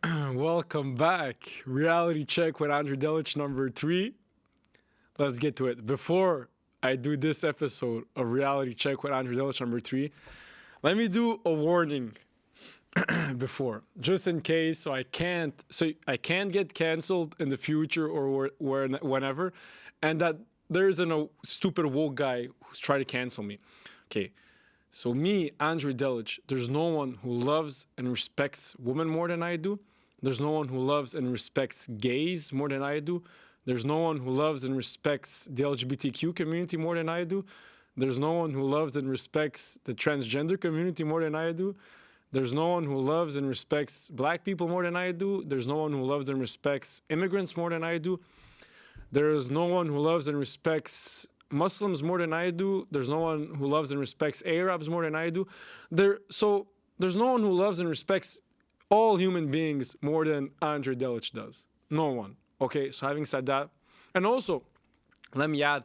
Welcome back. Reality check with Andrei Delić number 3. Let's get to it. Before I do this episode of Reality Check with Andrei Delić number 3, let me do a warning before, just in case, so I can't get canceled in the future or whenever, and that there isn't a stupid woke guy who's trying to cancel me. Okay. So me, Andrei Delić, there's no one who loves and respects women more than I do. There's no one who loves and respects gays more than I do. There's no one who loves and respects the LGBTQ community more than I do. There's no one who loves and respects the transgender community more than I do. There's no one who loves and respects black people more than I do. There's no one who loves and respects immigrants more than I do. There's no one who loves and respects Muslims more than I do. There's no one who loves and respects Arabs more than I do. So there's no one who loves and respects all human beings more than Andrei Delić does. No one. Okay, so having said that, and also, let me add,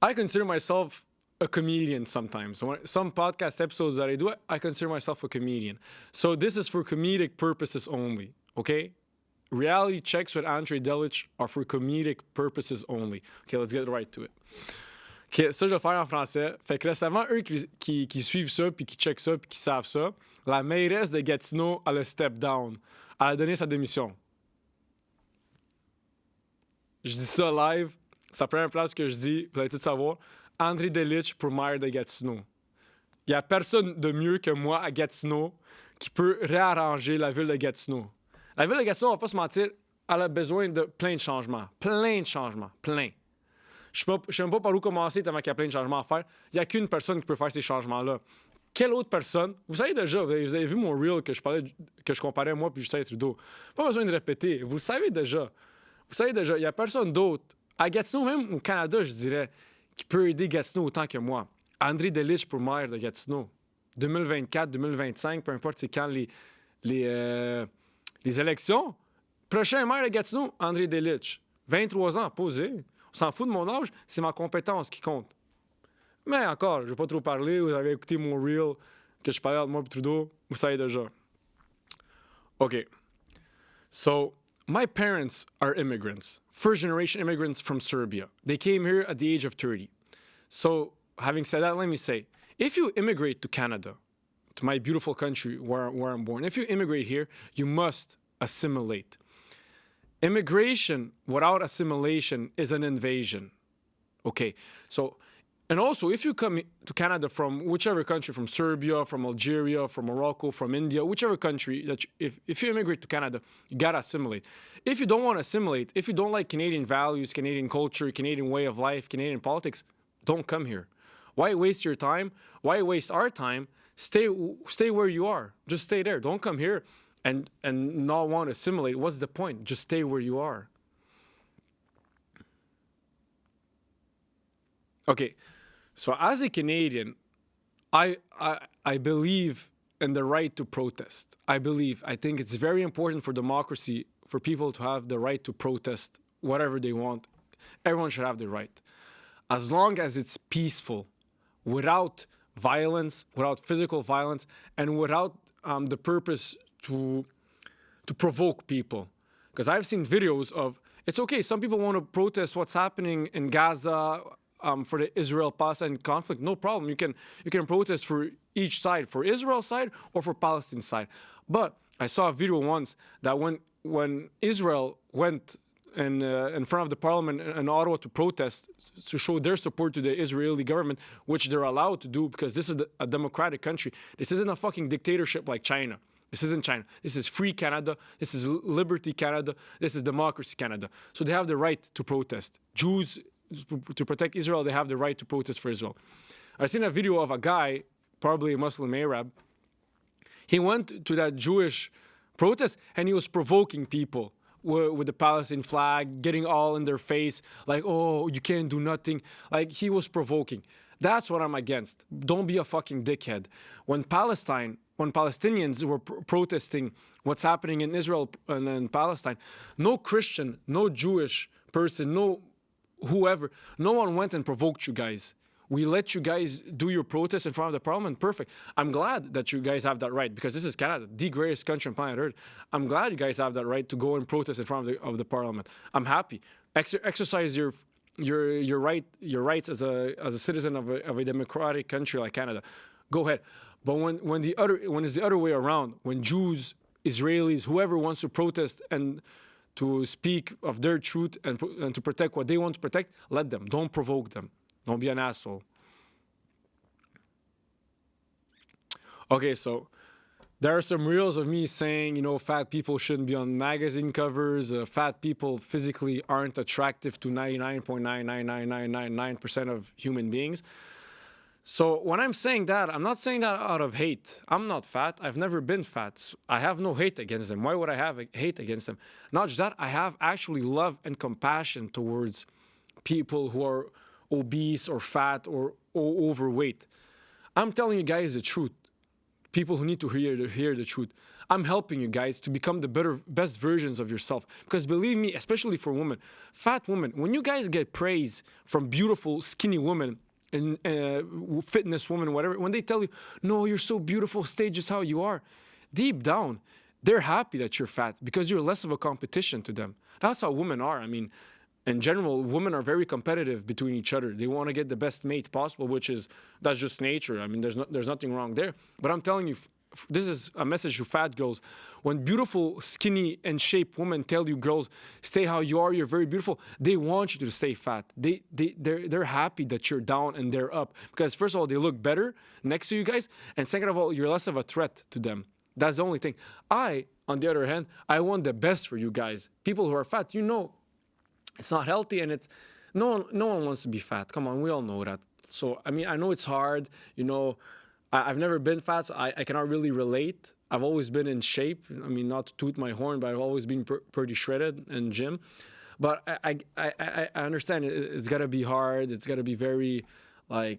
I consider myself a comedian sometimes. So some podcast episodes that I do, I consider myself a comedian. So this is for comedic purposes only, okay? Reality checks with Andrei Delić are for comedic purposes only. Okay, let's get right to it. OK, ça, je vais faire en français. Fait que récemment, eux qui suivent ça, puis qui checkent ça, puis qui savent ça, la mairesse de Gatineau, elle a step down. Elle a donné sa démission. Je dis ça live. C'est la première place que je dis, vous allez tout savoir. Andrei Delić pour maire de Gatineau. Il n'y a personne de mieux que moi à Gatineau qui peut réarranger la ville de Gatineau. La ville de Gatineau, on va pas se mentir, elle a besoin de plein de changements. Plein de changements. Plein. Je ne sais même pas par où commencer tellement qu'il y a plein de changements à faire. Il n'y a qu'une personne qui peut faire ces changements-là. Quelle autre personne? Vous savez déjà, vous avez vu mon reel que je comparais moi puis Justin Trudeau. Pas besoin de répéter. Vous le savez déjà. Vous savez déjà, il n'y a personne d'autre. À Gatineau, même au Canada, je dirais, qui peut aider Gatineau autant que moi. Andrei Delić pour maire de Gatineau. 2024, 2025, peu importe c'est quand les élections. Prochain maire de Gatineau, Andrei Delić. 23 ans, posé. On s'en fout de mon âge, c'est ma compétence qui compte. Mais encore, je ne vais pas trop parler. Vous avez écouté mon reel que je parlais entre moi et Trudeau. Vous savez déjà. OK. So, my parents are immigrants. First-generation immigrants from Serbia. They came here at the age of 30. So, having said that, let me say, if you immigrate to Canada, to my beautiful country where I'm born, if you immigrate here, you must assimilate. Immigration without assimilation is an invasion. Okay, so, and also if you come to Canada from whichever country, from Serbia, from Algeria, from Morocco, from India, whichever country, if you immigrate to Canada, you gotta assimilate. If you don't want to assimilate, if you don't like Canadian values, Canadian culture, Canadian way of life, Canadian politics, don't come here. Why waste your time? Why waste our time? Stay where you are. Just stay there. Don't come here and not want to assimilate. What's the point? Just stay where you are. Okay, so as a Canadian, I believe in the right to protest. I think it's very important for democracy for people to have the right to protest whatever they want. Everyone should have the right. As long as it's peaceful, without violence, without physical violence, and without the purpose to provoke people. Because I've seen videos of, it's okay, some people want to protest what's happening in Gaza for the Israel-Palestine conflict. No problem. You can protest for each side, for Israel side or for Palestine side. But I saw a video once that when Israel went in front of the parliament in Ottawa to protest, to show their support to the Israeli government, which they're allowed to do because this is a democratic country. This isn't a fucking dictatorship like China. This isn't China. This is free Canada. This is liberty Canada. This is democracy Canada. So they have the right to protest. Jews, to protect Israel, they have the right to protest for Israel. I've seen a video of a guy, probably a Muslim Arab. He went to that Jewish protest and he was provoking people with the Palestine flag, getting all in their face, like, oh, you can't do nothing. Like, he was provoking. That's what I'm against. Don't be a fucking dickhead. When Palestinians were protesting what's happening in Israel and in Palestine, no Christian, no Jewish person, no whoever, no one went and provoked you guys. We let you guys do your protest in front of the parliament. Perfect. I'm glad that you guys have that right, because this is Canada, the greatest country on planet Earth. I'm glad you guys have that right to go and protest in front of the parliament. I'm happy. Exercise your rights as a citizen of a democratic country like Canada. Go ahead. But when it's the other way around, when Jews, Israelis, whoever wants to protest and to speak of their truth and to protect what they want to protect, let them. Don't provoke them. Don't be an asshole. Okay, so there are some reels of me saying, fat people shouldn't be on magazine covers. Fat people physically aren't attractive to 99.99999% of human beings. So when I'm saying that, I'm not saying that out of hate. I'm not fat. I've never been fat. So I have no hate against them. Why would I have hate against them? Not just that, I have actually love and compassion towards people who are obese or fat or overweight. I'm telling you guys the truth. People who need to hear the truth. I'm helping you guys to become the best versions of yourself. Because believe me, especially for women, fat women, when you guys get praise from beautiful, skinny women, and fitness women, whatever, when they tell you, no, you're so beautiful, stay just how you are, deep down, they're happy that you're fat because you're less of a competition to them. That's how women are. I mean, in general, women are very competitive between each other. They want to get the best mate possible, that's just nature. I mean, there's nothing wrong there. But I'm telling you, this is a message to fat girls. When beautiful, skinny, and shaped women tell you, girls, stay how you are, you're very beautiful, they want you to stay fat. They're happy that you're down and they're up. Because first of all, they look better next to you guys. And second of all, you're less of a threat to them. That's the only thing. On the other hand, I want the best for you guys. People who are fat, it's not healthy, and no one wants to be fat. Come on, we all know that. So, I mean, I know it's hard, I've never been fat, so I cannot really relate. I've always been in shape. I mean, not to toot my horn, but I've always been pretty shredded in gym. But I understand it's got to be hard. It's got to be very, I'm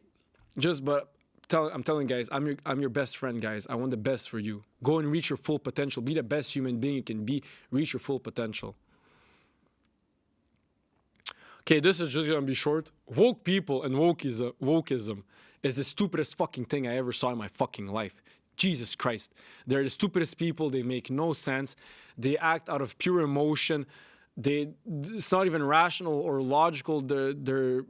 telling guys, I'm your best friend, guys. I want the best for you. Go and reach your full potential. Be the best human being you can be. Reach your full potential. Okay, this is just gonna be short. Woke people and wokeism is the stupidest fucking thing I ever saw in my fucking life. Jesus Christ. They're the stupidest people. They make no sense. They act out of pure emotion. It's not even rational or logical, their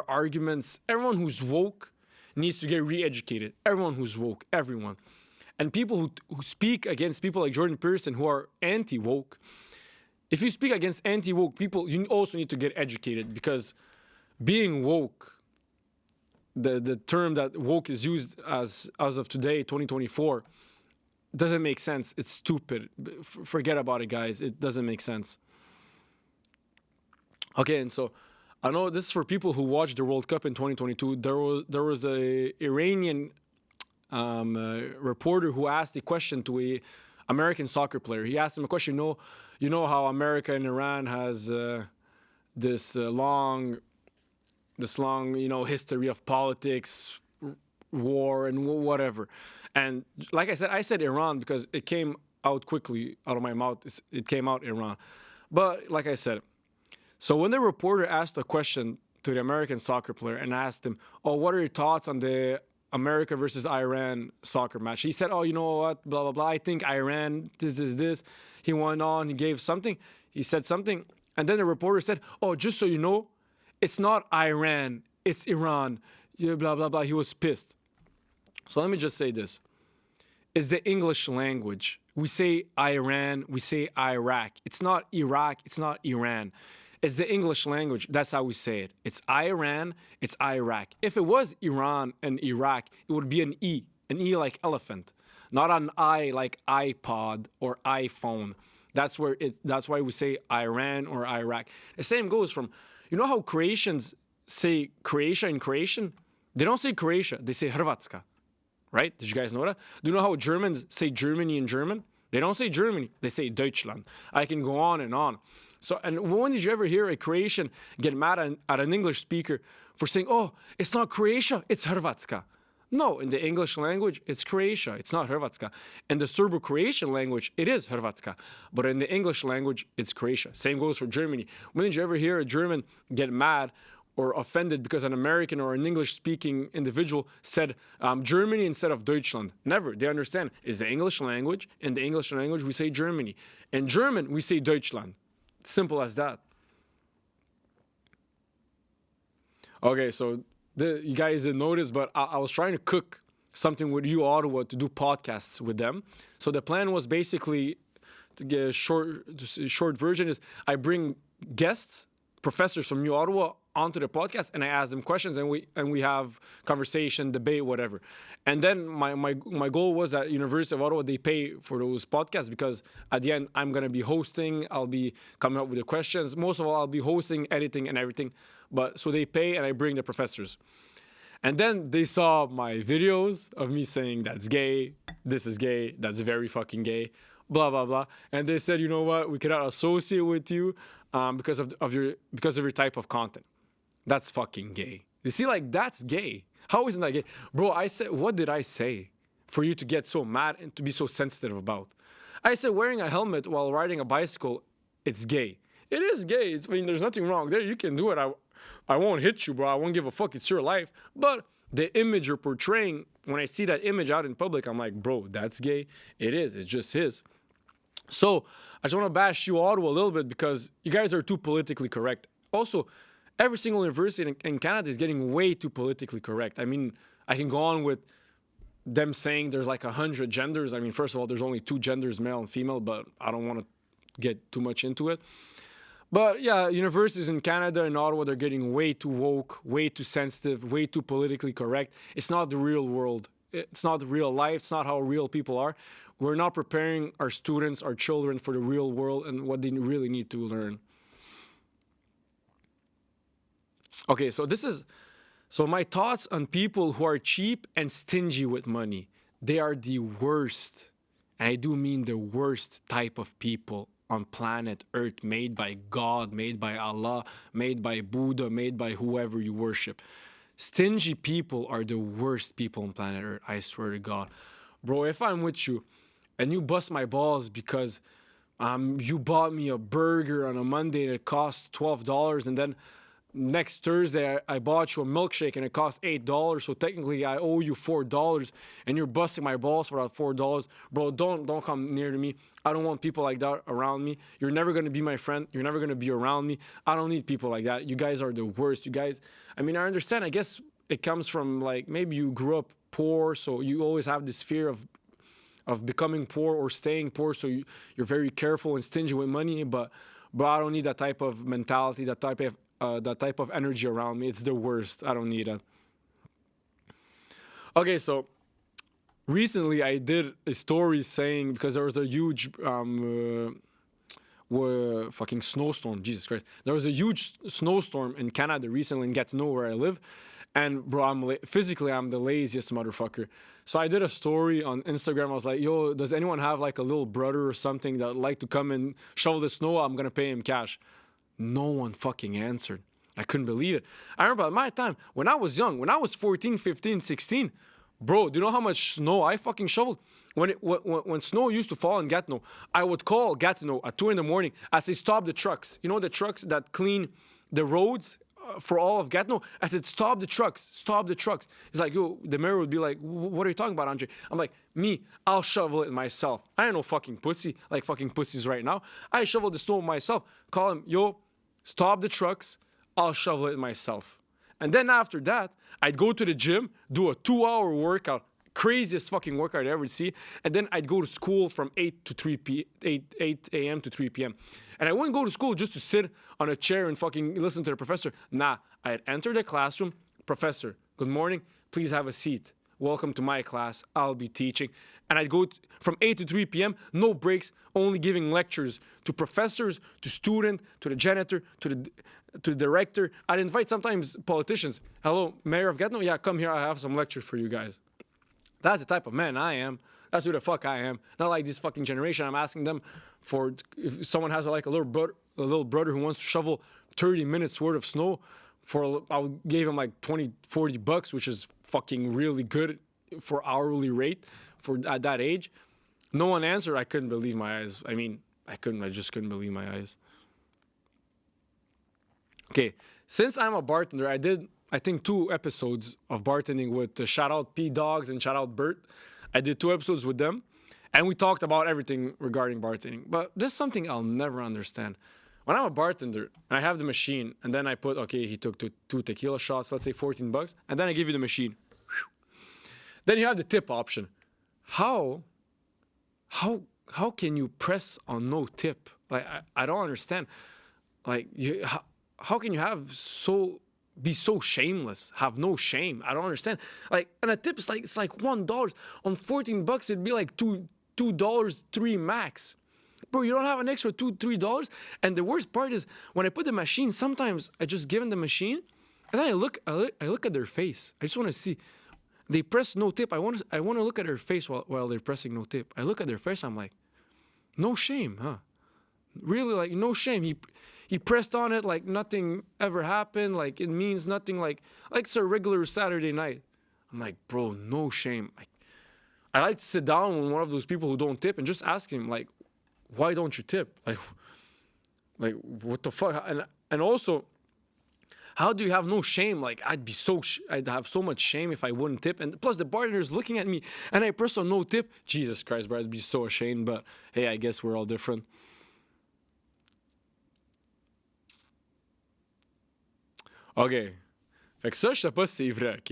arguments. Everyone who's woke needs to get re-educated. Everyone who's woke, everyone. And people who speak against people like Jordan Peterson who are anti-woke, if you speak against anti-woke people, you also need to get educated, because being woke, the term that woke is used as of today, 2024, doesn't make sense. It's stupid. Forget about it, guys. It doesn't make sense. Okay, and so I know this is for people who watched the World Cup in 2022. There was a Iranian reporter who asked a question to a American soccer player. He asked him a question. You know how America and Iran has this long history of politics, war, and whatever. And like I said Iran because it came out quickly out of my mouth. It came out Iran. But like I said, so when the reporter asked a question to the American soccer player and asked him, "Oh, what are your thoughts on the America versus Iran soccer match?" He said, "Oh, you know what, blah, blah, blah. I think Iran, this." He went on, he said something. And then the reporter said, "Oh, just so you know, it's not Iran, it's Iran." Yeah, blah, blah, blah. He was pissed. So let me just say this. It's the English language. We say Iran, we say Iraq. It's not Iraq, it's not Iran. It's the English language. That's how we say it. It's Iran, it's Iraq. If it was Iran and Iraq, it would be an E like elephant, not an I like iPod or iPhone. That's why we say Iran or Iraq. The same goes from, how Croatians say Croatia in Croatian? They don't say Croatia, they say Hrvatska, right? Did you guys know that? Do you know how Germans say Germany in German? They don't say Germany, they say Deutschland. I can go on and on. So, and when did you ever hear a Croatian get mad at an English speaker for saying, "Oh, it's not Croatia, it's Hrvatska"? No, in the English language, it's Croatia, it's not Hrvatska. In the Serbo-Croatian language, it is Hrvatska. But in the English language, it's Croatia. Same goes for Germany. When did you ever hear a German get mad or offended because an American or an English-speaking individual said Germany instead of Deutschland. Never. They understand. It's the English language. In the English language, we say Germany. In German, we say Deutschland. Simple as that. Okay, so you guys didn't notice, but I was trying to cook something with U Ottawa to do podcasts with them. So the plan was basically, to get a short version, is I bring guests, professors from U Ottawa, onto the podcast, and I ask them questions, and we have conversation, debate, whatever. And then my goal was at University of Ottawa, they pay for those podcasts, because at the end I'm gonna be hosting, I'll be coming up with the questions. Most of all, I'll be hosting, editing, and everything. But so they pay, and I bring the professors. And then they saw my videos of me saying that's gay, this is gay, that's very fucking gay, blah blah blah. And they said, you know what, we cannot associate with you because of your type of content. That's fucking gay. You see, like, that's gay. How isn't that gay? Bro, I said, what did I say for you to get so mad and to be so sensitive about? I said wearing a helmet while riding a bicycle, it's gay. It is gay. I mean, there's nothing wrong there. You can do it. I won't hit you, bro. I won't give a fuck. It's your life. But the image you're portraying, when I see that image out in public, I'm like, bro, that's gay. It is. It's just his. So I just want to bash you Ottawa a little bit because you guys are too politically correct. Also, every single university in Canada is getting way too politically correct. I mean, I can go on with them saying there's like 100 genders. I mean, first of all, there's only 2 genders, male and female, but I don't want to get too much into it. But yeah, universities in Canada and Ottawa, they're getting way too woke, way too sensitive, way too politically correct. It's not the real world. It's not the real life. It's not how real people are. We're not preparing our students, our children for the real world and what they really need to learn. Okay, so my thoughts on people who are cheap and stingy with money. They are the worst, and I do mean the worst type of people on planet Earth, made by God, made by Allah, made by Buddha, made by whoever you worship. Stingy people are the worst people on planet Earth, I swear to God. Bro, if I'm with you and you bust my balls because you bought me a burger on a Monday and it cost $12, and then next Thursday I bought you a milkshake and it cost $8, so technically I owe you $4, and you're busting my balls for that $4, bro, don't come near to me. I don't want people like that around me. You're never gonna be my friend. You're never gonna be around me. I don't need people like that. You guys are the worst. You guys, I mean, I understand. I guess it comes from, like, maybe you grew up poor, so you always have this fear of becoming poor or staying poor, so you're very careful and stingy with money. But I don't need that type of mentality, that type of energy around me. It's the worst. I don't need it. Okay, so recently I did a story saying, because there was a huge fucking snowstorm, Jesus Christ. There was a huge snowstorm in Canada recently in Gatineau, where I live. And bro, physically I'm the laziest motherfucker. So I did a story on Instagram. I was like, yo, does anyone have like a little brother or something that would like to come and shovel the snow? I'm gonna pay him cash. No one fucking answered. I couldn't believe it. I remember at my time, when I was young, when I was 14, 15, 16, bro, do you know how much snow I fucking shoveled? When snow used to fall in Gatineau, I would call Gatineau at 2 in the morning. I say, stop the trucks. You know the trucks that clean the roads for all of Gatineau? I said, stop the trucks, stop the trucks. It's like, yo, the mayor would be like, what are you talking about, Andrei? I'm like, me, I'll shovel it myself. I ain't no fucking pussy like fucking pussies right now. I shovel the snow myself. Call him, yo, stop the trucks, I'll shovel it myself. And then after that, I'd go to the gym, do a 2-hour workout, craziest fucking workout I ever see, and then I'd go to school from 8 a.m. to 3 p.m. And I wouldn't go to school just to sit on a chair and fucking listen to the professor. Nah, I'd enter the classroom, professor, good morning, please have a seat. Welcome to my class, I'll be teaching. And I'd go from 8 to 3 p.m., no breaks, only giving lectures to professors, to students, to the janitor, to the director. I'd invite sometimes politicians. Hello, Mayor of Gatineau? Yeah, come here, I have some lectures for you guys. That's the type of man I am. That's who the fuck I am. Not like this fucking generation. I'm asking them for, if someone has a little brother who wants to shovel 30 minutes worth of snow, I'll give him like 20, 40 bucks, which is fucking really good for hourly rate for at that age. No one answered. I couldn't believe my eyes. I mean, I just couldn't believe my eyes. Okay, since I'm a bartender, I did, I think, 2 episodes of bartending with shout out P Dogs and shout out Bert. I did 2 episodes with them, and we talked about everything regarding bartending. But this is something I'll never understand. When I'm a bartender and I have the machine, and then I put, okay, he took two tequila shots, let's say $14, and then I give you the machine. Then you have the tip option. How can you press on no tip? Like I don't understand. Like how can you be so shameless, have no shame? I don't understand. Like, and a tip is like, it's like $1 on $14. It'd be like $2, three max. Bro, you don't have an extra $3. And the worst part is when I put the machine, sometimes I just give them the machine, and then I look at their face. I just want to see. They press no tip. I want to look at their face while they're pressing no tip. I look at their face. I'm like, no shame, huh? Really, like, no shame. He pressed on it like nothing ever happened. Like it means nothing. Like it's a regular Saturday night. I'm like, bro, no shame. I like to sit down with one of those people who don't tip and just ask him, like, why don't you tip? Like what the fuck? And also, how do you have no shame? Like I'd have so much shame if I wouldn't tip. And plus the bartender's looking at me and I press on no tip. Jesus Christ, bro, I'd be so ashamed. But hey, I guess we're all different. OK. Fait que ça, je sais pas si c'est vrai, OK?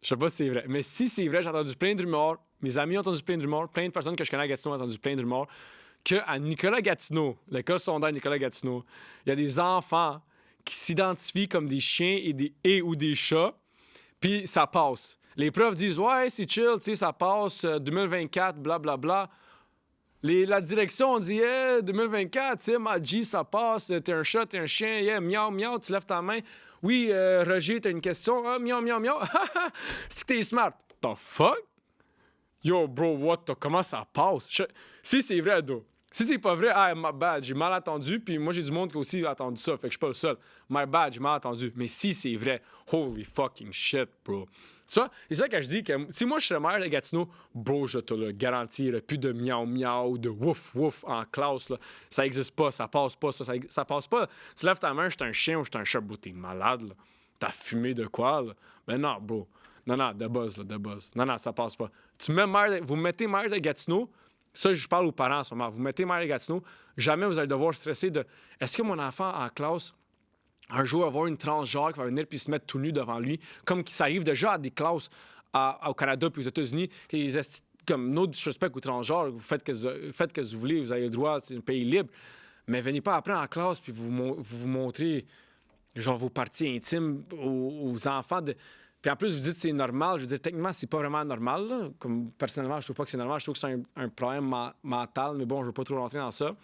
Je sais pas si c'est vrai. Mais si c'est vrai, j'ai entendu plein de rumeurs. Mes amis ont entendu plein de rumeurs. Plein de personnes que je connais à Gatineau ont entendu plein de rumeurs. Qu'à Nicolas Gatineau, l'école secondaire Nicolas Gatineau, il y a des enfants qui s'identifient comme des chiens ou des chats, puis ça passe. Les profs disent « Ouais, c'est chill, tu sais, ça passe, 2024, blablabla. » La direction dit hey, 2024, tu sais, ma G, ça passe, t'es un chat, t'es un chien, yeah, miaou, miaou, tu lèves ta main. Oui, Roger, t'as une question. Ah, miaou, miaou, miaou. C'est que t'es smart. The fuck? Yo, bro, comment ça passe? Si c'est vrai, do. Si c'est pas vrai, my bad, j'ai mal entendu, puis moi j'ai du monde qui a aussi entendu ça, fait que je suis pas le seul. My bad, j'ai mal entendu. Mais si c'est vrai, holy fucking shit, bro. Ça, c'est ça que je dis que si moi je serais maire de Gatineau, bro, je te le garantis, plus de miaou miaou, de wouf wouf en classe, là. Ça existe pas, ça passe pas, ça passe pas. Tu lèves ta main, je suis un chien ou je suis un chat, bro, t'es malade, là. T'as fumé de quoi, là? Ben non, bro. Non, de buzz, là, de buzz. Non, ça passe pas. Vous mettez maire de Gatineau, ça, je parle aux parents en ce moment. Vous mettez maire de Gatineau, jamais vous allez devoir stresser de est-ce que mon enfant en classe, un jour, va avoir une transgenre qui va venir puis se mettre tout nu devant lui, comme qui s'arrive déjà à des classes au Canada puis aux États-Unis, comme no disrespect aux transgenres, vous faites que vous voulez, vous avez le droit, c'est un pays libre, mais venez pas après en classe puis vous montrez genre vos parties intimes aux enfants de. Puis en plus, vous dites que c'est normal. Je veux dire, techniquement, c'est pas vraiment normal. Là. Comme, personnellement, je trouve pas que c'est normal. Je trouve que c'est un problème mental. Mais bon, je veux pas trop rentrer dans ça.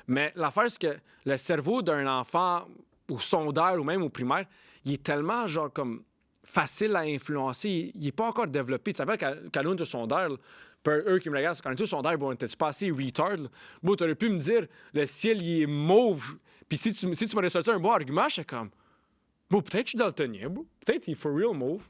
Mais l'affaire, c'est que le cerveau d'un enfant au secondaire ou même au primaire, il est tellement, genre, comme facile à influencer. Il est pas encore développé. Tu sais, qu'à l'un de secondaire, pour eux qui me regardent, quand on était au secondaire, bon, t'es-tu pas assez retard? Bon, t'aurais pu me dire, le ciel, il est mauve. Puis si tu m'aurais sorti un bon argument, je suis comme... Bro, peut-être que je suis daltonien, bro. Peut-être qu'il est for real mauve.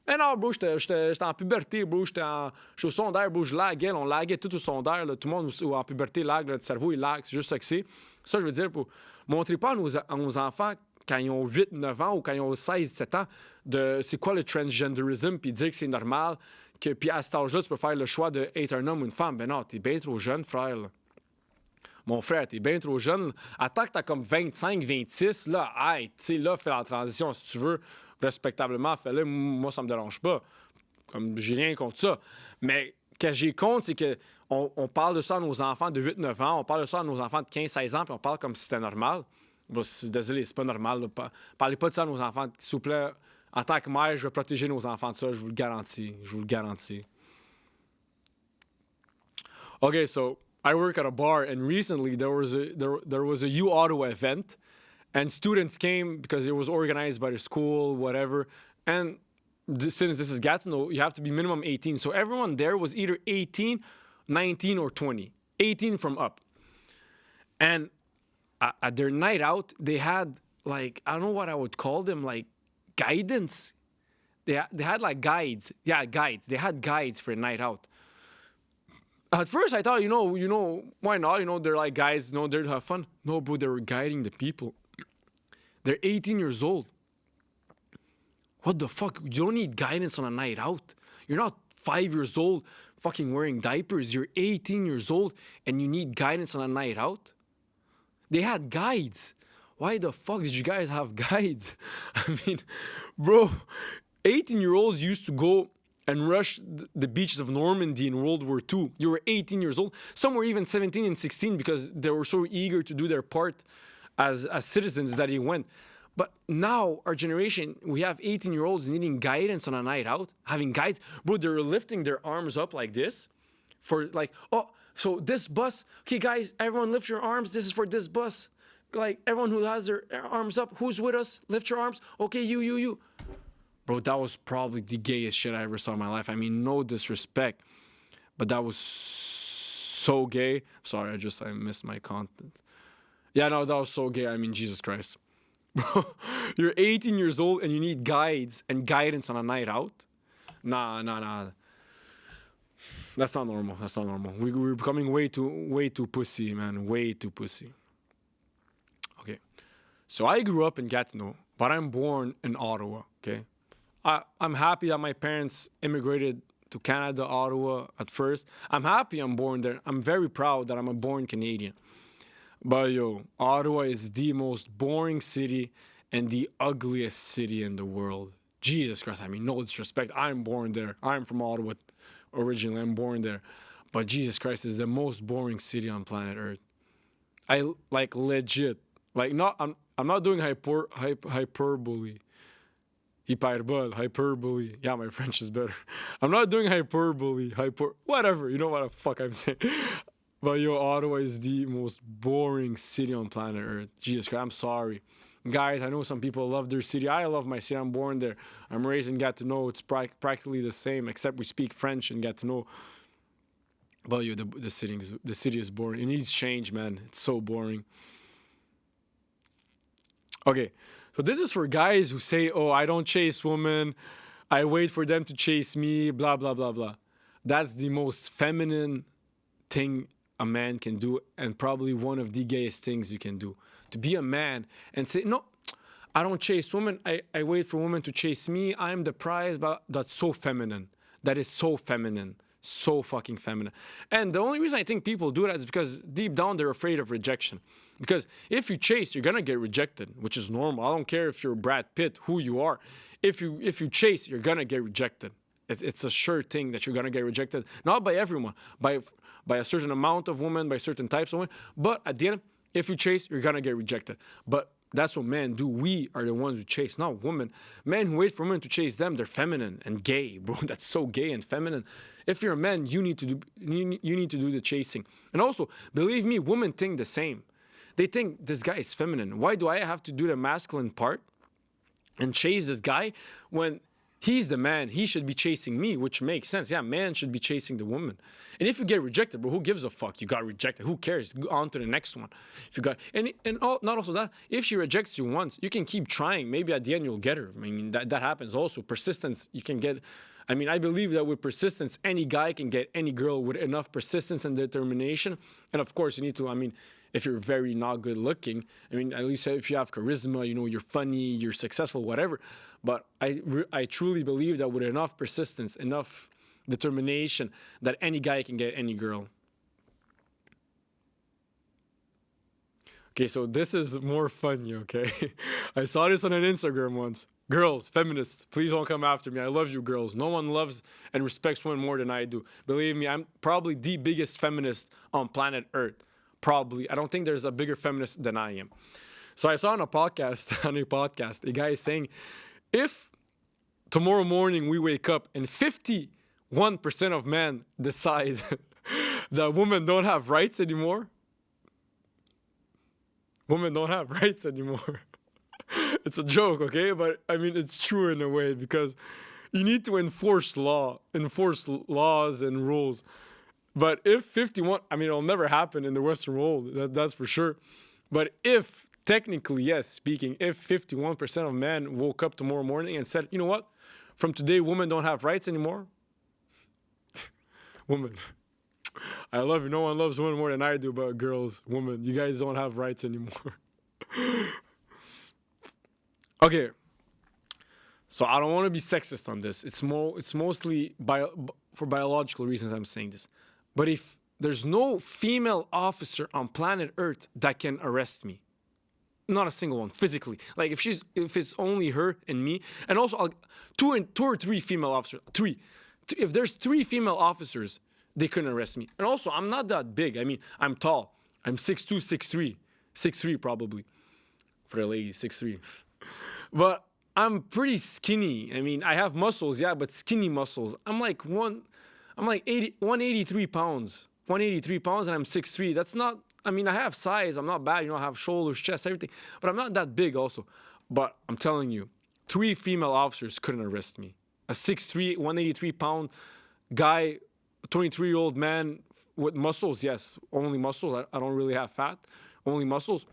Mais non, bro, j'étais en puberté, bro. J'étais au secondaire, bro. Je laguais. On laguait tout au secondaire. Là. Tout le monde en puberté lag. Notre cerveau, il lag. C'est juste ça que c'est. Ça, je veux dire, bro. Montrez pas à nos enfants, quand ils ont 8, 9 ans ou quand ils ont 16, 17 ans, de c'est quoi le transgenderism, puis dire que c'est normal. Puis à cet âge-là, tu peux faire le choix d'être un homme ou une femme. Ben non, t'es bien trop jeune, frère, là. Mon frère, t'es bien trop jeune. Attends que t'as comme 25, 26, là, hey, tu sais, là, fais la transition si tu veux, respectablement, fais-le. Moi, ça me dérange pas. Comme, j'ai rien contre ça. Mais, ce que j'ai contre, c'est qu'on parle de ça à nos enfants de 8, 9 ans, on parle de ça à nos enfants de 15, 16 ans, puis on parle comme si c'était normal. Bon, désolé, c'est pas normal. Là. Parlez pas de ça à nos enfants. S'il vous plaît, en tant que mère, je vais protéger nos enfants de ça, je vous le garantis. Je vous le garantis. OK, so... I work at a bar, and recently there was a U Auto event, and students came because it was organized by the school, whatever. And since this is Gatineau, you have to be minimum 18. So everyone there was either 18, 19, or 20. 18 from up. And at their night out, they had, like, I don't know what I would call them, like, guidance. They had, like, guides. Yeah, guides. They had guides for a night out. At first, I thought, you know, why not? You know, they're like guys, you know, they're to have fun. No, bro, they were guiding the people. They're 18 years old. What the fuck? You don't need guidance on a night out. You're not 5 years old fucking wearing diapers. You're 18 years old and you need guidance on a night out? They had guides. Why the fuck did you guys have guides? I mean, bro, 18-year-olds used to go and rush the beaches of Normandy in World War II. You were 18 years old. Some were even 17 and 16 because they were so eager to do their part as citizens that they went. But now, our generation, we have 18-year-olds needing guidance on a night out, having guides. Bro, they're lifting their arms up like this for like, oh, so this bus, okay, guys, everyone lift your arms. This is for this bus. Like, everyone who has their arms up, who's with us? Lift your arms. Okay, you. Bro, that was probably the gayest shit I ever saw in my life. I mean, no disrespect, but that was so gay. Sorry, I missed my content. Yeah, no, that was so gay. I mean, Jesus Christ. Bro, you're 18 years old and you need guides and guidance on a night out? Nah. That's not normal. We're becoming way too pussy, man. Way too pussy. Okay. So I grew up in Gatineau, but I'm born in Ottawa, okay? I'm happy that my parents immigrated to Canada, Ottawa at first. I'm happy I'm born there. I'm very proud that I'm a born Canadian. But yo, Ottawa is the most boring city and the ugliest city in the world. Jesus Christ, I mean, no disrespect. I'm born there. I'm from Ottawa originally. I'm born there. But Jesus Christ is the most boring city on planet Earth. I like legit. Like not I'm not doing hyperbole. Hyperbole. Yeah, my French is better. I'm not doing hyperbole. Whatever. You know what the fuck I'm saying. But yo, Ottawa is the most boring city on planet Earth. Jesus Christ, I'm sorry. Guys, I know some people love their city. I love my city. I'm born there. I'm raised in Gatineau. It's practically the same, except we speak French in Gatineau. But yo, the city is boring. It needs change, man. It's so boring. Okay, so this is for guys who say, oh, I don't chase women. I wait for them to chase me, blah, blah, blah, blah. That's the most feminine thing a man can do, and probably one of the gayest things you can do. To be a man and say, no, I don't chase women. I wait for women to chase me. I'm the prize. But that's so feminine. That is so feminine. So fucking feminine. And the only reason I think people do that is because deep down they're afraid of rejection. Because if you chase, you're gonna get rejected, which is normal. I don't care if you're Brad Pitt, who you are. If you chase, you're gonna get rejected. It's a sure thing that you're gonna get rejected. Not by everyone, by a certain amount of women, by certain types of women. But at the end, if you chase, you're gonna get rejected. But that's what men do. We are the ones who chase, not women. Men who wait for women to chase them, they're feminine and gay, bro. That's so gay and feminine. If you're a man, you need to do the chasing. And also, believe me, women think the same. They think this guy is feminine. Why do I have to do the masculine part and chase this guy when he's the man? He should be chasing me, which makes sense. Yeah, man should be chasing the woman. And if you get rejected, bro, who gives a fuck? You got rejected. Who cares? Go on to the next one. If you got not also that, if she rejects you once, you can keep trying. Maybe at the end you'll get her. I mean, that happens also. Persistence, you can get. I mean, I believe that with persistence, any guy can get any girl with enough persistence and determination. And of course, you need to, I mean, if you're very not good looking, I mean, at least if you have charisma, you know, you're funny, you're successful, whatever. But I truly believe that with enough persistence, enough determination, that any guy can get any girl. Okay, so this is more funny, okay? I saw this on an Instagram once. Girls, feminists, please don't come after me. I love you girls. No one loves and respects women more than I do. Believe me, I'm probably the biggest feminist on planet Earth. Probably. I don't think there's a bigger feminist than I am. So I saw on a podcast, a guy is saying, if tomorrow morning we wake up and 51% of men decide that women don't have rights anymore, women don't have rights anymore. It's a joke, okay? But I mean, it's true in a way because you need to enforce laws and rules. But if 51, I mean, it'll never happen in the Western world, that's for sure. But if, technically, yes, speaking, if 51% of men woke up tomorrow morning and said, you know what? From today, women don't have rights anymore. Women. I love you. No one loves women more than I do, but girls, women, you guys don't have rights anymore. Okay, so I don't want to be sexist on this. It's mostly for biological reasons I'm saying this. But if there's no female officer on planet Earth that can arrest me, not a single one physically. Like if it's only her and me, and also two or three female officers. Three. If there's three female officers, they couldn't arrest me. And also, I'm not that big. I mean, I'm tall. I'm 6'2", 6'3", 6'3" probably. For a lady, 6'3". But I'm pretty skinny. I mean, I have muscles, yeah, but skinny muscles. I'm like 183 pounds. 183 pounds and I'm 6'3". That's not, I mean, I have size. I'm not bad. You know, I have shoulders, chest, everything. But I'm not that big also. But I'm telling you, 3 female officers couldn't arrest me. A 6'3", 183 pound guy, 23-year-old man with muscles, yes, only muscles. I don't really have fat, only muscles.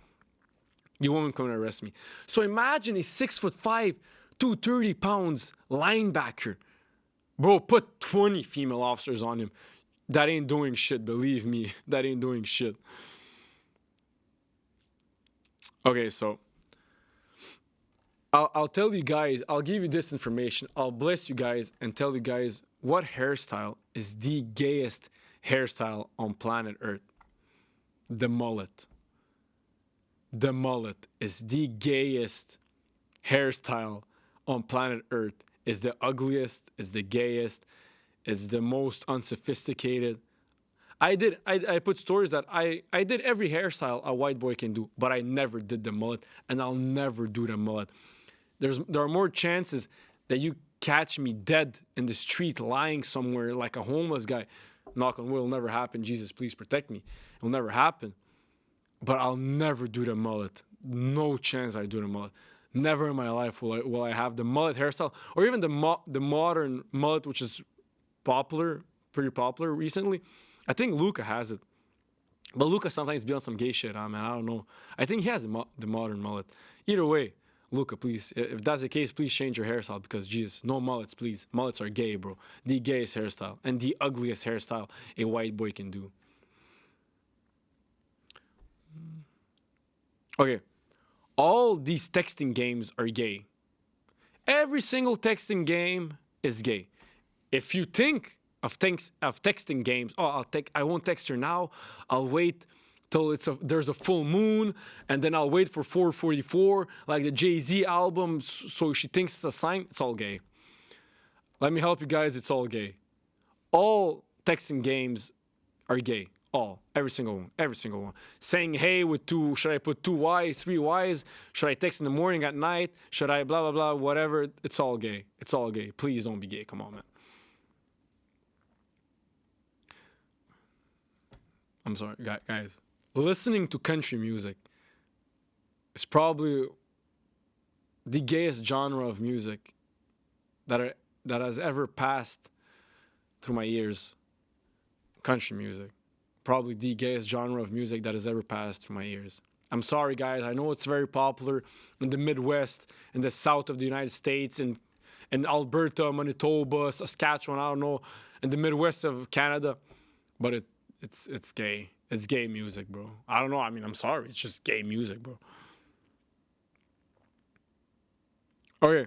You won't come and arrest me. So imagine a 6'5", 230 pounds linebacker. Bro, put 20 female officers on him. That ain't doing shit, believe me. That ain't doing shit. Okay, so I'll tell you guys, I'll give you this information. I'll bless you guys and tell you guys what hairstyle is the gayest hairstyle on planet Earth. The mullet. The mullet is the gayest hairstyle on planet Earth. It's the ugliest, it's the gayest, it's the most unsophisticated. I put stories that I did every hairstyle a white boy can do, but I never did the mullet, and I'll never do the mullet. There are more chances that you catch me dead in the street lying somewhere like a homeless guy. Knock on wood, it'll never happen. Jesus, please protect me. It'll never happen. But I'll never do the mullet. No chance I do the mullet. Never in my life will I have the mullet hairstyle, or even the modern mullet, which is pretty popular recently. I think Luca has it. But Luca sometimes be on some gay shit, man. I don't know. I think he has the modern mullet. Either way, Luca, please, if that's the case, please change your hairstyle because, Jesus, no mullets, please. Mullets are gay, bro. The gayest hairstyle and the ugliest hairstyle a white boy can do. Okay, all these texting games are gay. Every single texting game is gay. If you think of texting games, I won't text her now. I'll wait till there's a full moon, and then I'll wait for 4:44, like the Jay-Z album, so she thinks it's a sign. It's all gay. Let me help you guys. It's all gay. All texting games are gay. Every single one. Saying hey with should I put 2 Y's, 3 Y's? Should I text in the morning, at night? Should I blah, blah, blah, whatever? It's all gay. It's all gay. Please don't be gay. Come on, man. I'm sorry, guys. Listening to country music is probably the gayest genre of music that has ever passed through my ears. Country music. Probably the gayest genre of music that has ever passed through my ears. I'm sorry, guys. I know it's very popular in the Midwest, in the south of the United States, in Alberta, Manitoba, Saskatchewan, I don't know, in the Midwest of Canada. But it's gay. It's gay music, bro. I don't know. I mean, I'm sorry. It's just gay music, bro. Okay.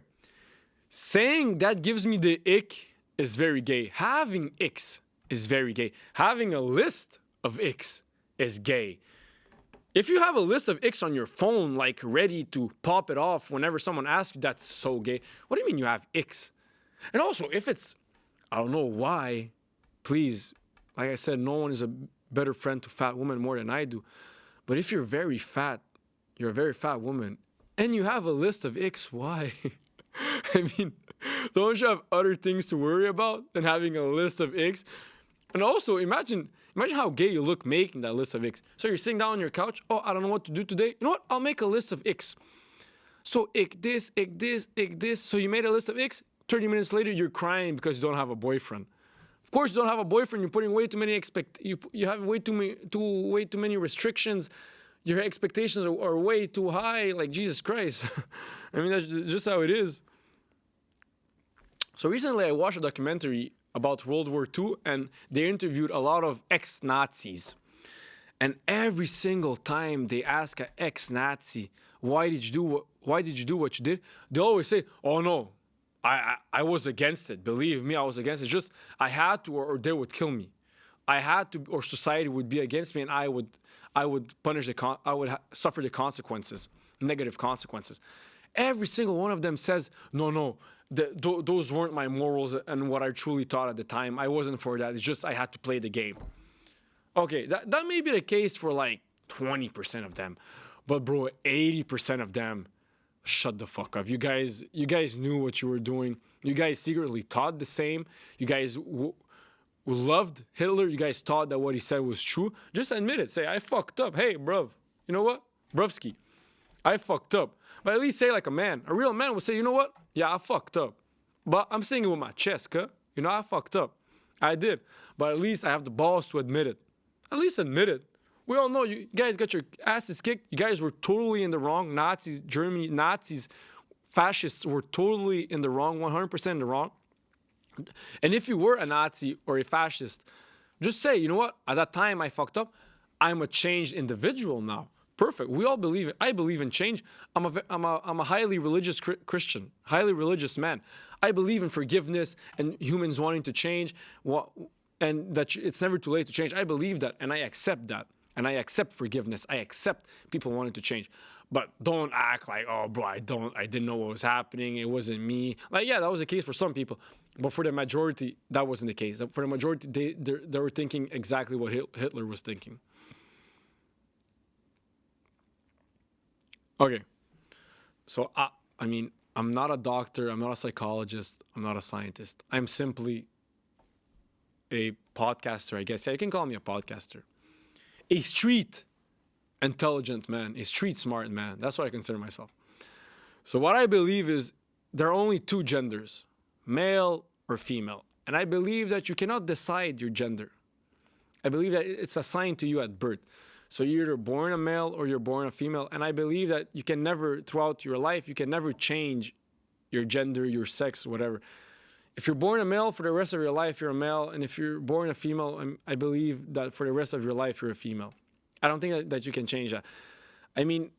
Saying that gives me the ick is very gay. Having icks is very gay. Having a list of icks is gay. If you have a list of icks on your phone, like ready to pop it off whenever someone asks you, that's so gay. What do you mean you have icks? And also, if it's, I don't know why, please, like I said, no one is a better friend to fat women more than I do. But if you're very fat, you're a very fat woman, and you have a list of icks, why? I mean, don't you have other things to worry about than having a list of icks? And also, imagine how gay you look making that list of icks. So you're sitting down on your couch. I don't know what to do today. You know what? I'll make a list of icks. So ick this, ick this, ick this. So you made a list of icks. 30 minutes later, you're crying because you don't have a boyfriend. Of course, you don't have a boyfriend. You're putting way too many you have way too many restrictions. Your expectations are way too high. Like, Jesus Christ. I mean, that's just how it is. So recently, I watched a documentary about World War II, and they interviewed a lot of ex-Nazis. And every single time they ask an ex-Nazi, why did you do what you did? They always say, oh no, I was against it. Believe me, I was against it. Just I had to, or they would kill me. I had to, or society would be against me, and I would suffer the consequences, negative consequences. Every single one of them says, no, those weren't my morals and what I truly thought at the time. I wasn't for that. It's just I had to play the game. Okay, that may be the case for like 20% of them, but bro, 80% of them, shut the fuck up. You guys knew what you were doing. You guys secretly thought the same. You guys loved Hitler. You guys thought that what he said was true. Just admit it. Say, I fucked up. Hey, bruv, you know what? Bruvski, I fucked up. But at least say like a man. A real man would say, you know what? Yeah, I fucked up. But I'm saying it with my chest, huh? You know, I fucked up. I did. But at least I have the balls to admit it. At least admit it. We all know you guys got your asses kicked. You guys were totally in the wrong. Nazis, Germany, Nazis, fascists were totally in the wrong, 100% in the wrong. And if you were a Nazi or a fascist, just say, you know what? At that time, I fucked up. I'm a changed individual now. Perfect. We all believe it. I believe in change. I'm a highly religious Christian, highly religious man. I believe in forgiveness and humans wanting to change, and that it's never too late to change. I believe that, and I accept that. And I accept forgiveness. I accept people wanting to change. But don't act like, oh, bro, I didn't know what was happening. It wasn't me. Like, yeah, that was the case for some people. But for the majority, that wasn't the case. For the majority, they were thinking exactly what Hitler was thinking. Okay. So, I mean, I'm not a doctor. I'm not a psychologist. I'm not a scientist. I'm simply a podcaster, I guess. Yeah, you can call me a podcaster. A street intelligent man, a street smart man. That's what I consider myself. So what I believe is there are only two genders, male or female. And I believe that you cannot decide your gender. I believe that it's assigned to you at birth. So you're either born a male or you're born a female. And I believe that you can never, throughout your life, you can never change your gender, your sex, whatever. If you're born a male, for the rest of your life, you're a male. And if you're born a female, I believe that for the rest of your life, you're a female. I don't think that you can change that. I mean,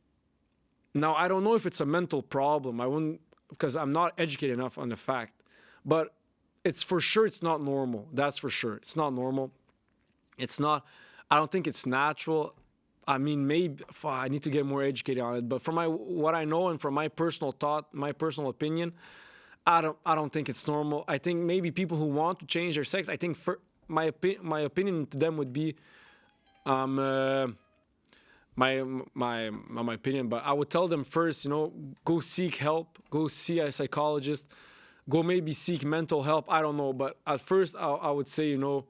now I don't know if it's a mental problem. I wouldn't, because I'm not educated enough on the fact. But it's for sure it's not normal. That's for sure. It's not normal. It's not, I don't think it's natural. I mean, maybe I need to get more educated on it. But from what I know and from my personal thought, my personal opinion, I don't think it's normal. I think maybe people who want to change their sex, I think for my opinion to them would be my opinion, but I would tell them first, you know, go seek help, go see a psychologist, go maybe seek mental help. I don't know, but at first I would say, you know,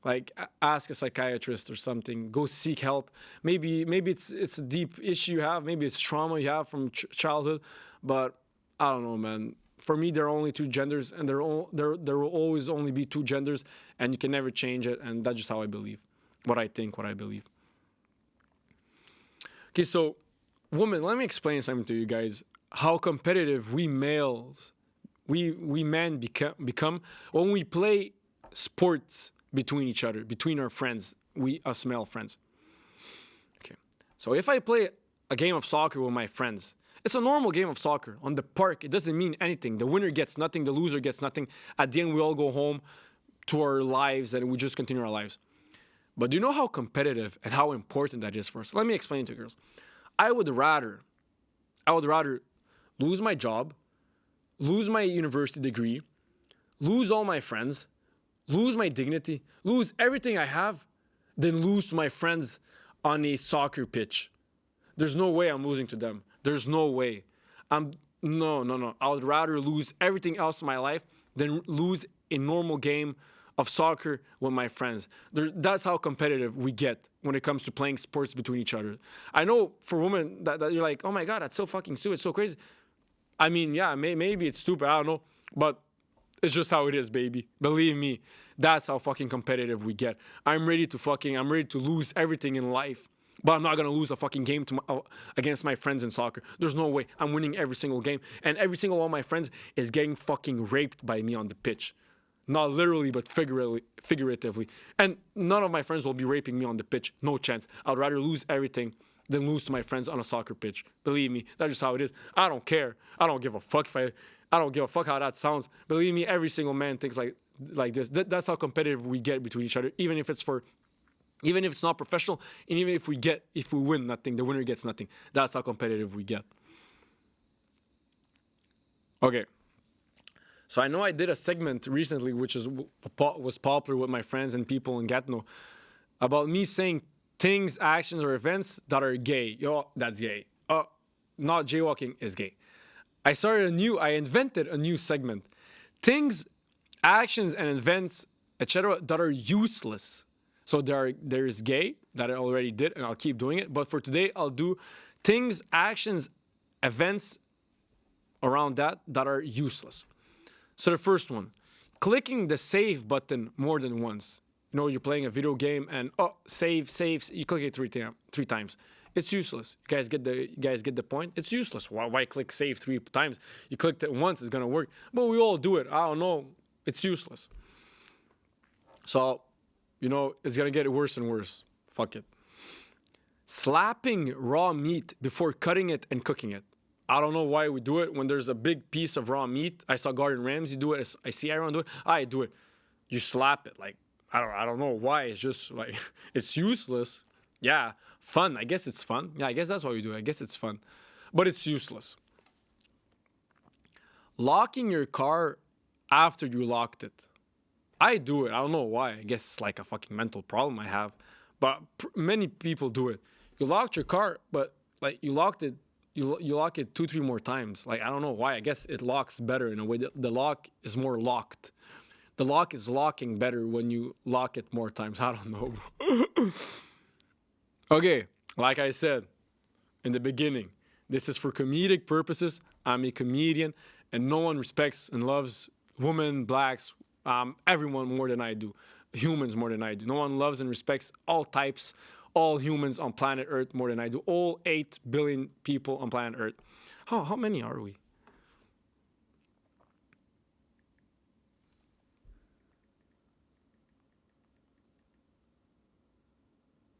like ask a psychiatrist or something. Go seek help. Maybe it's a deep issue you have. Maybe it's trauma you have from childhood, but I don't know, man. For me, there are only two genders, and there will always only be two genders, and you can never change it. And that's just how I believe, what I think, what I believe. Okay, so women, let me explain something to you guys. How competitive we males, we men become when we play sports between each other, between our friends, us male friends. Okay, so if I play a game of soccer with my friends, it's a normal game of soccer on the park. It doesn't mean anything. The winner gets nothing. The loser gets nothing. At the end, we all go home to our lives and we just continue our lives. But do you know how competitive and how important that is for us? Let me explain to you girls. I would rather lose my job, lose my university degree, lose all my friends, lose my dignity, lose everything I have, than lose to my friends on a soccer pitch. There's no way I'm losing to them. There's no way. No. I would rather lose everything else in my life than lose a normal game of soccer with my friends. That's how competitive we get when it comes to playing sports between each other. I know for women that you're like, oh my God, that's so fucking stupid, it's so crazy. I mean, yeah, maybe it's stupid, I don't know, but it's just how it is, baby. Believe me, that's how fucking competitive we get. I'm ready to lose everything in life. But I'm not going to lose a fucking game against my friends in soccer. There's no way. I'm winning every single game. And every single one of my friends is getting fucking raped by me on the pitch. Not literally, but figuratively. And none of my friends will be raping me on the pitch. No chance. I'd rather lose everything than lose to my friends on a soccer pitch. Believe me, that's just how it is. I don't care. I don't give a fuck I don't give a fuck how that sounds. Believe me, every single man thinks like this. That's how competitive we get between each other, even if it's not professional, and even if we win nothing, the winner gets nothing. That's how competitive we get. Okay. So I know I did a segment recently, which was popular with my friends and people in Gatineau, about me saying things, actions, or events that are gay. Yo, that's gay. Not jaywalking is gay. I invented a new segment. Things, actions, and events, etc., that are useless. So there is gay that I already did, and I'll keep doing it. But for today, I'll do things, actions, events around that are useless. So the first one, clicking the save button more than once. You know, you're playing a video game and save, you click it three times. It's useless. You guys get the point? It's useless. Why click save 3 times? You clicked it once, it's gonna work. But we all do it. I don't know. It's useless. So, you know, it's gonna get worse and worse. Fuck it. Slapping raw meat before cutting it and cooking it. I don't know why we do it when there's a big piece of raw meat. I saw Gordon Ramsay do it. I see everyone do it. I do it. You slap it. Like, I don't know why. It's just like, it's useless. Yeah, fun. I guess it's fun. Yeah, I guess that's why we do it. I guess it's fun. But it's useless. Locking your car after you locked it. I do it. I don't know why. I guess it's like a fucking mental problem I have. But many people do it. You locked your car, but like you locked it. You lock it 2-3 more times. Like, I don't know why. I guess it locks better in a way. The lock is more locked. The lock is locking better when you lock it more times. I don't know. Okay, like I said in the beginning, this is for comedic purposes. I'm a comedian, and no one respects and loves women, blacks, everyone more than I do. Humans more than I do. No one loves and respects all types, all humans on planet Earth more than I do. All 8 billion people on planet Earth. How many are we?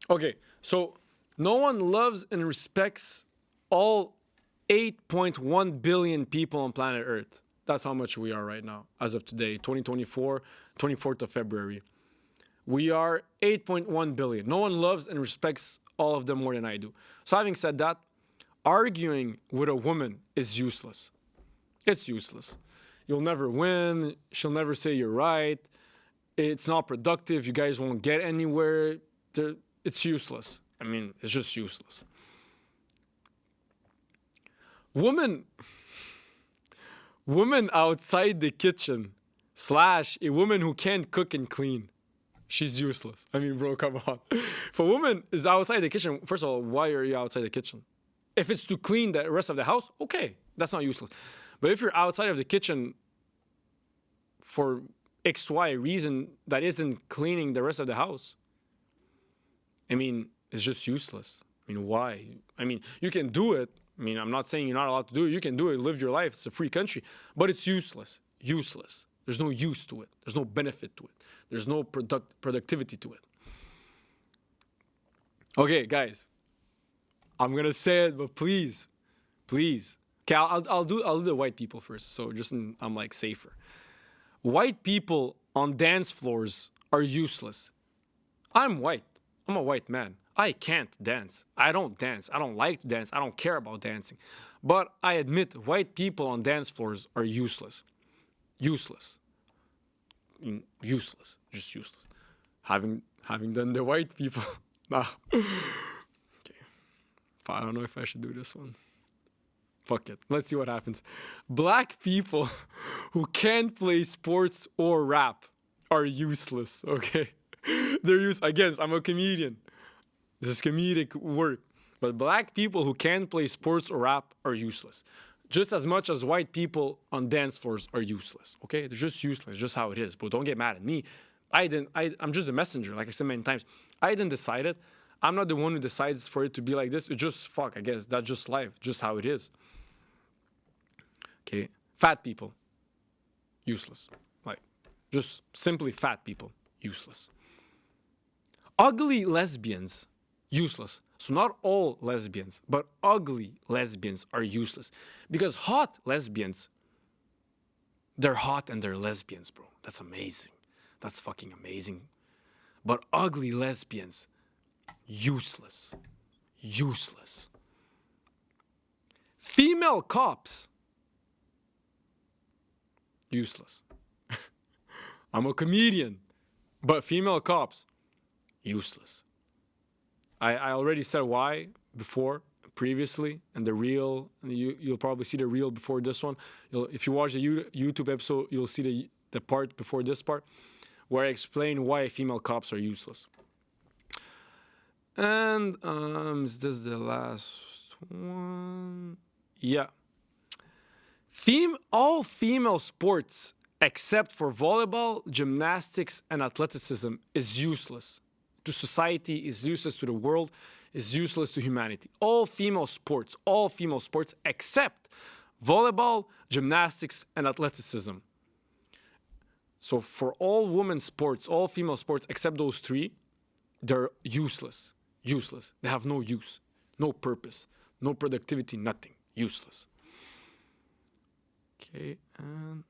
Okay, so no one loves and respects all 8.1 billion people on planet Earth. That's how much we are right now, as of today, 2024, 24th of February. We are 8.1 billion. No one loves and respects all of them more than I do. So having said that, arguing with a woman is useless. It's useless. You'll never win. She'll never say you're right. It's not productive. You guys won't get anywhere. It's useless. I mean, it's just useless. Woman outside the kitchen / a woman who can't cook and clean. She's useless. I mean, bro, come on. If a woman is outside the kitchen, first of all, why are you outside the kitchen? If it's to clean the rest of the house, okay, that's not useless. But if you're outside of the kitchen for XY reason that isn't cleaning the rest of the house, I mean, it's just useless. I mean, why? I mean, you can do it. I mean, I'm not saying you're not allowed to do it. You can do it, live your life. It's a free country. But it's useless. Useless. There's no use to it. There's no benefit to it. There's no productivity to it. Okay, guys. I'm gonna say it, but please. Okay, I'll do the white people first. So I'm like safer. White people on dance floors are useless. I'm white. I'm a white man. I can't dance. I don't dance. I don't like to dance. I don't care about dancing. But I admit white people on dance floors are useless. Useless. Useless. Just useless. Having done the white people. Nah. Okay. I don't know if I should do this one. Fuck it. Let's see what happens. Black people who can't play sports or rap are useless. Okay. They're useless. Again, I'm a comedian. This is comedic work. But black people who can't play sports or rap are useless. Just as much as white people on dance floors are useless. Okay? They're just useless. Just how it is. But don't get mad at me. I'm just a messenger, like I said many times. I didn't decide it. I'm not the one who decides for it to be like this. It's just fuck, I guess. That's just life. Just how it is. Okay? Fat people. Useless. Like, Just simply fat people. Useless. Ugly lesbians. Useless. So not all lesbians, but ugly lesbians are useless. Because hot lesbians, they're hot and they're lesbians, bro. That's amazing. That's fucking amazing. But ugly lesbians, useless. Useless. Female cops, useless. I'm a comedian, but female cops, useless. I already said why before, previously, and the reel. You'll probably see the reel before this one. If you watch the YouTube episode, you'll see the part before this part, where I explain why female cops are useless. And is this the last one? Yeah. All female sports except for volleyball, gymnastics, and athleticism is useless to society, is useless to the world, is useless to humanity. All female sports except volleyball, gymnastics, and athleticism. So for all women's sports, all female sports except those three, they're useless. Useless. They have no use, no purpose, no productivity, nothing. Useless. Okay, and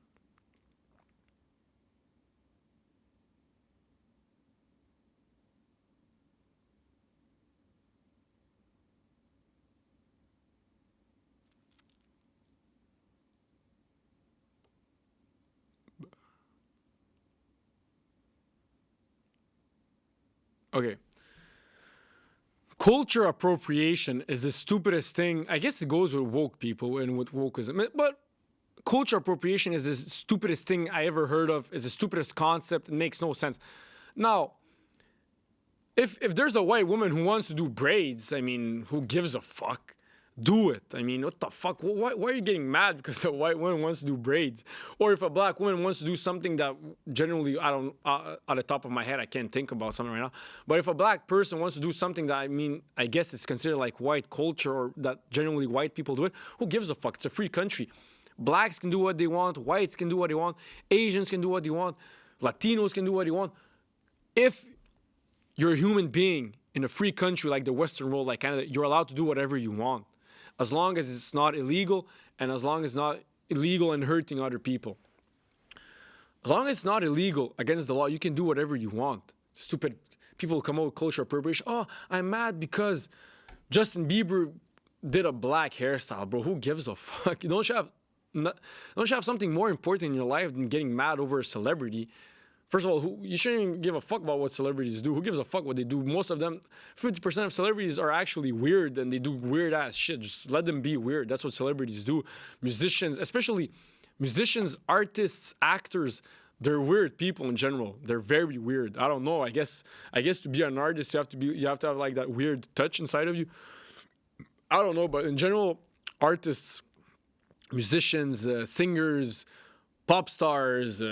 okay. Culture appropriation is the stupidest thing. I guess it goes with woke people and with wokeism. But culture appropriation is the stupidest thing I ever heard of. It's the stupidest concept. It makes no sense. Now, if there's a white woman who wants to do braids, I mean, who gives a fuck? Do it. I mean, what the fuck? Why are you getting mad because a white woman wants to do braids? Or if a black woman wants to do something that generally, I don't, at the top of my head, I can't think about something right now. But if a black person wants to do something that, I mean, I guess it's considered like white culture or that generally white people do it, who gives a fuck? It's a free country. Blacks can do what they want. Whites can do what they want. Asians can do what they want. Latinos can do what they want. If you're a human being in a free country like the Western world, like Canada, you're allowed to do whatever you want. As long as it's not illegal and as long as it's not illegal and hurting other people. As long as it's not illegal against the law, you can do whatever you want. Stupid people come out with cultural appropriation. Oh, I'm mad because Justin Bieber did a black hairstyle, bro. Who gives a fuck? Don't you have something more important in your life than getting mad over a celebrity? First of all, you shouldn't even give a fuck about what celebrities do. Who gives a fuck what they do? Most of them, 50% of celebrities are actually weird and they do weird ass shit. Just let them be weird. That's what celebrities do. Musicians, especially musicians, artists, actors, they're weird people in general. They're very weird. I don't know. I guess to be an artist, you have to have like that weird touch inside of you. I don't know, but in general, artists, musicians, singers, pop stars,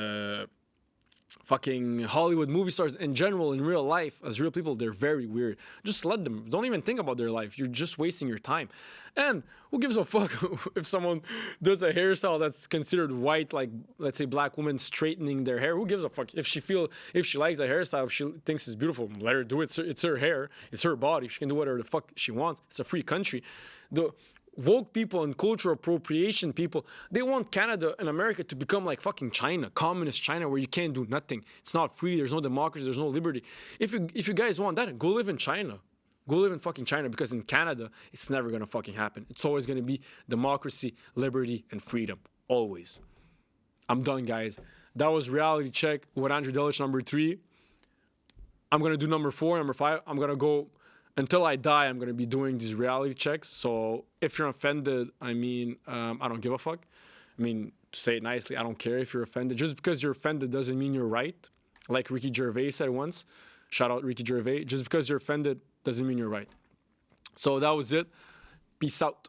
fucking Hollywood movie stars in general, in real life, as real people, they're very weird. Just let them. Don't even think about their life. You're just wasting your time. And who gives a fuck if someone does a hairstyle that's considered white, like, let's say, black women straightening their hair? Who gives a fuck? If she likes the hairstyle, if she thinks it's beautiful, let her do it. It's her hair. It's her body. She can do whatever the fuck she wants. It's a free country. The woke people and cultural appropriation people, they want Canada and America to become like fucking China, communist China, where you can't do nothing. It's not free. There's no democracy. There's no liberty. If you guys want that, go live in China. Go live in fucking China, because in Canada, it's never gonna fucking happen. It's always gonna be democracy, liberty, and freedom. Always. I'm done, guys. That was Reality Check with Andrei Delić, number 3. I'm gonna do number 4, number 5. I'm gonna go until I die. I'm gonna be doing these reality checks. So if you're offended, I mean, I don't give a fuck. I mean, to say it nicely, I don't care if you're offended. Just because you're offended doesn't mean you're right. Like Ricky Gervais said once. Shout out Ricky Gervais. Just because you're offended doesn't mean you're right. So that was it. Peace out.